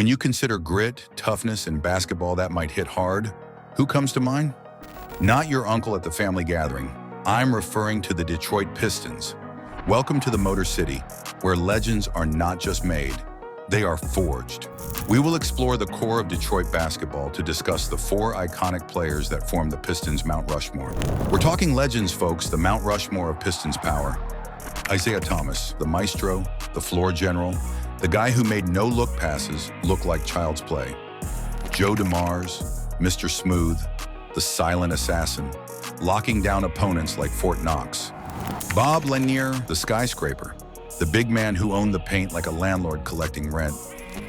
When you consider grit, toughness, and basketball that might hit hard, who comes to mind? Not your uncle at the family gathering. I'm referring to the Detroit Pistons. Welcome to the Motor City, where legends are not just made, they are forged. We will explore the core of Detroit basketball to discuss the 4 iconic players that form the Pistons Mount Rushmore. We're talking legends, folks, the Mount Rushmore of Pistons power. Isiah Thomas, the maestro, the floor general, the guy who made no-look passes look like child's play. Joe Dumars, Mr. Smooth, the silent assassin, locking down opponents like Fort Knox. Bob Lanier, the skyscraper, the big man who owned the paint like a landlord collecting rent.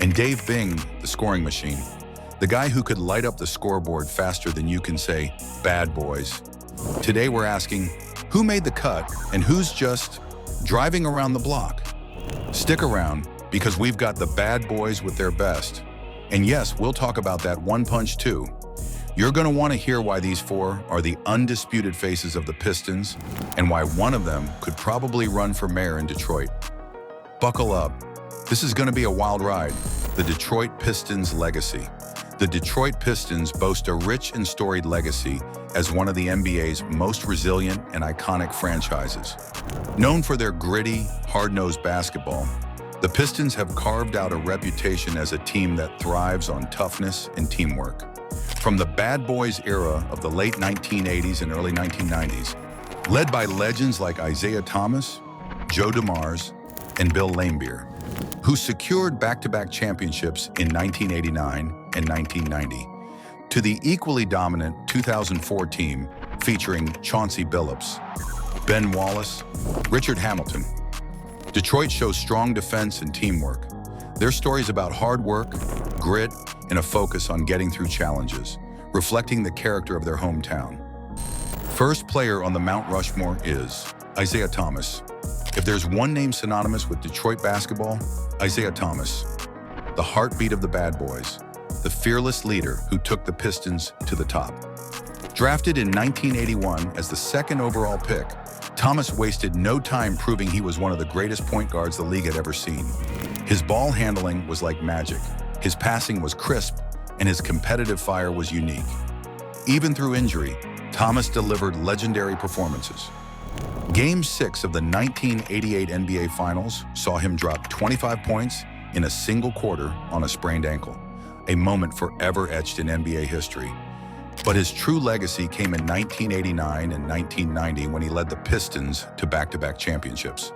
And Dave Bing, the scoring machine, the guy who could light up the scoreboard faster than you can say, "Bad boys." Today we're asking, who made the cut and who's just driving around the block? Stick around, because we've got the bad boys with their best. And yes, we'll talk about that one punch too. You're going to want to hear why these 4 are the undisputed faces of the Pistons and why one of them could probably run for mayor in Detroit. Buckle up. This is going to be a wild ride. The Detroit Pistons legacy. The Detroit Pistons boast a rich and storied legacy as one of the NBA's most resilient and iconic franchises. Known for their gritty, hard-nosed basketball, the Pistons have carved out a reputation as a team that thrives on toughness and teamwork. From the bad boys era of the late 1980s and early 1990s, led by legends like Isiah Thomas, Joe Dumars, and Bill Lanier, who secured back-to-back championships in 1989 and 1990, to the equally dominant 2004 team featuring Chauncey Billups, Ben Wallace, Richard Hamilton. Detroit shows strong defense and teamwork. Their stories about hard work, grit, and a focus on getting through challenges, reflecting the character of their hometown. First player on the Mount Rushmore is Isiah Thomas. If there's one name synonymous with Detroit basketball, Isiah Thomas. The heartbeat of the bad boys, the fearless leader who took the Pistons to the top. Drafted in 1981 as the 2nd overall pick, Thomas wasted no time proving he was one of the greatest point guards the league had ever seen. His ball handling was like magic, his passing was crisp, and his competitive fire was unique. Even through injury, Thomas delivered legendary performances. Game 6 of the 1988 NBA Finals saw him drop 25 points in a single quarter on a sprained ankle, a moment forever etched in NBA history. But his true legacy came in 1989 and 1990 when he led the Pistons to back-to-back championships.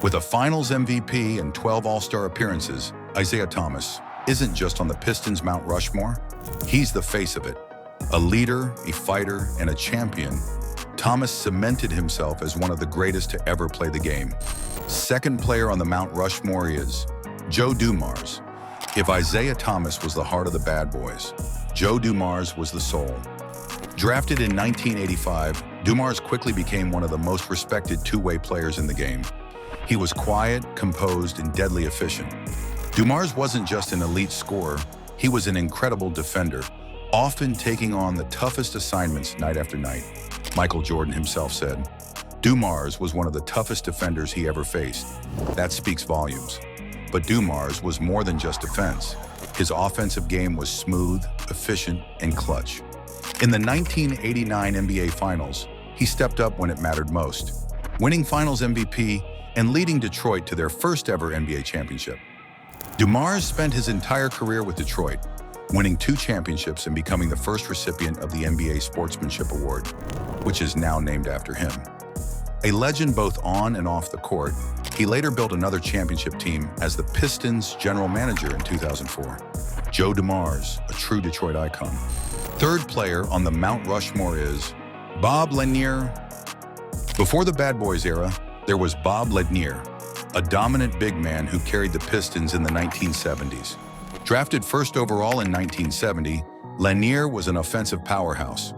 With a Finals MVP and 12 All-Star appearances, Isiah Thomas isn't just on the Pistons Mount Rushmore, he's the face of it. A leader, a fighter, and a champion, Thomas cemented himself as one of the greatest to ever play the game. Second player on the Mount Rushmore is Joe Dumars. If Isiah Thomas was the heart of the bad boys, Joe Dumars was the soul. Drafted in 1985, Dumars quickly became one of the most respected two-way players in the game. He was quiet, composed, and deadly efficient. Dumars wasn't just an elite scorer, he was an incredible defender, often taking on the toughest assignments night after night. Michael Jordan himself said, "Dumars was one of the toughest defenders he ever faced." That speaks volumes. But Dumars was more than just defense. His offensive game was smooth, efficient, and clutch. In the 1989 NBA Finals, he stepped up when it mattered most, winning Finals MVP and leading Detroit to their first ever NBA championship. Dumars spent his entire career with Detroit, winning 2 championships and becoming the first recipient of the NBA Sportsmanship Award, which is now named after him. A legend both on and off the court, he later built another championship team as the Pistons general manager in 2004. Joe Dumars, a true Detroit icon. Third player on the Mount Rushmore is Bob Lanier. Before the Bad Boys era, there was Bob Lanier, a dominant big man who carried the Pistons in the 1970s. Drafted first overall in 1970, Lanier was an offensive powerhouse.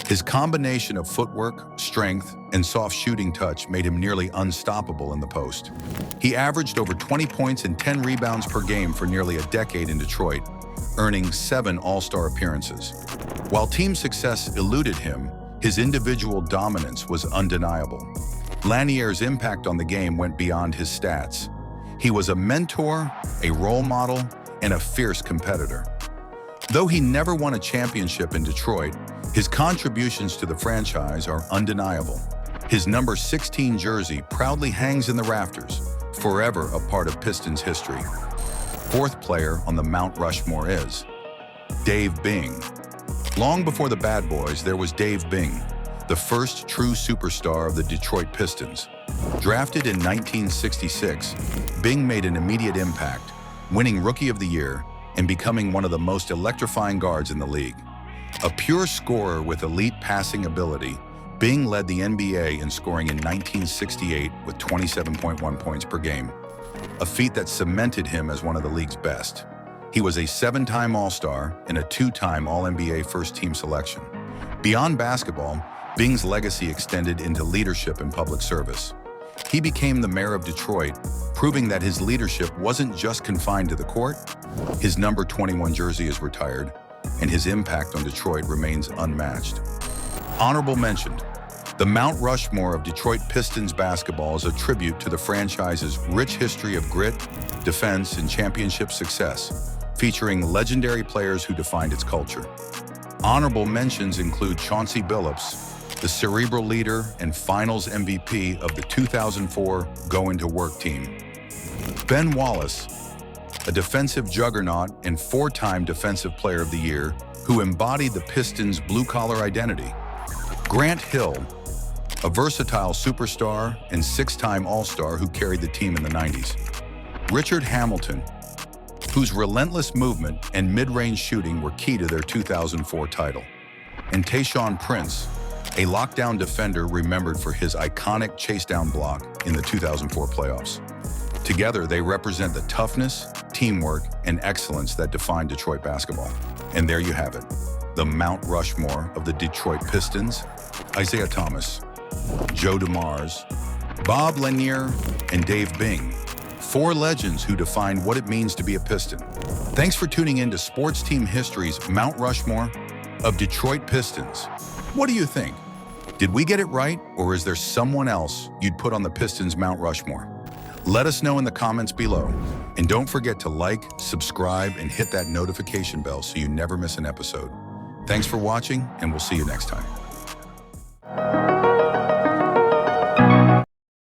His combination of footwork, strength, and soft shooting touch made him nearly unstoppable in the post. He averaged over 20 points and 10 rebounds per game for nearly a decade in Detroit, earning 7 All-Star appearances. While team success eluded him, his individual dominance was undeniable. Lanier's impact on the game went beyond his stats. He was a mentor, a role model, and a fierce competitor. Though he never won a championship in Detroit, his contributions to the franchise are undeniable. His number 16 jersey proudly hangs in the rafters, forever a part of Pistons history. Fourth player on the Mount Rushmore is Dave Bing. Long before the Bad Boys, there was Dave Bing, the first true superstar of the Detroit Pistons. Drafted in 1966, Bing made an immediate impact, winning Rookie of the Year and becoming one of the most electrifying guards in the league. A pure scorer with elite passing ability, Bing led the NBA in scoring in 1968 with 27.1 points per game, a feat that cemented him as one of the league's best. He was a 7-time All-Star and a 2-time All-NBA first-team selection. Beyond basketball, Bing's legacy extended into leadership and public service. He became the mayor of Detroit, proving that his leadership wasn't just confined to the court. His number 21 jersey is retired, and his impact on Detroit remains unmatched. Honorable mention: the Mount Rushmore of Detroit Pistons basketball is a tribute to the franchise's rich history of grit, defense, and championship success, featuring legendary players who defined its culture. Honorable mentions include Chauncey Billups, the cerebral leader and finals MVP of the 2004 Go Into Work team. Ben Wallace, a defensive juggernaut and 4-time Defensive Player of the Year who embodied the Pistons' blue-collar identity. Grant Hill, a versatile superstar and 6-time All-Star who carried the team in the 90s. Richard Hamilton, whose relentless movement and mid-range shooting were key to their 2004 title. And Tayshaun Prince, a lockdown defender remembered for his iconic chase-down block in the 2004 playoffs. Together, they represent the toughness, teamwork, and excellence that define Detroit basketball. And there you have it, the Mount Rushmore of the Detroit Pistons: Isiah Thomas, Joe Dumars, Bob Lanier, and Dave Bing. 4 legends who defined what it means to be a Piston. Thanks for tuning in to Sports Team History's Mount Rushmore of Detroit Pistons. What do you think? Did we get it right, or is there someone else you'd put on the Pistons Mount Rushmore? Let us know in the comments below. And don't forget to like, subscribe, and hit that notification bell so you never miss an episode. Thanks for watching, and we'll see you next time.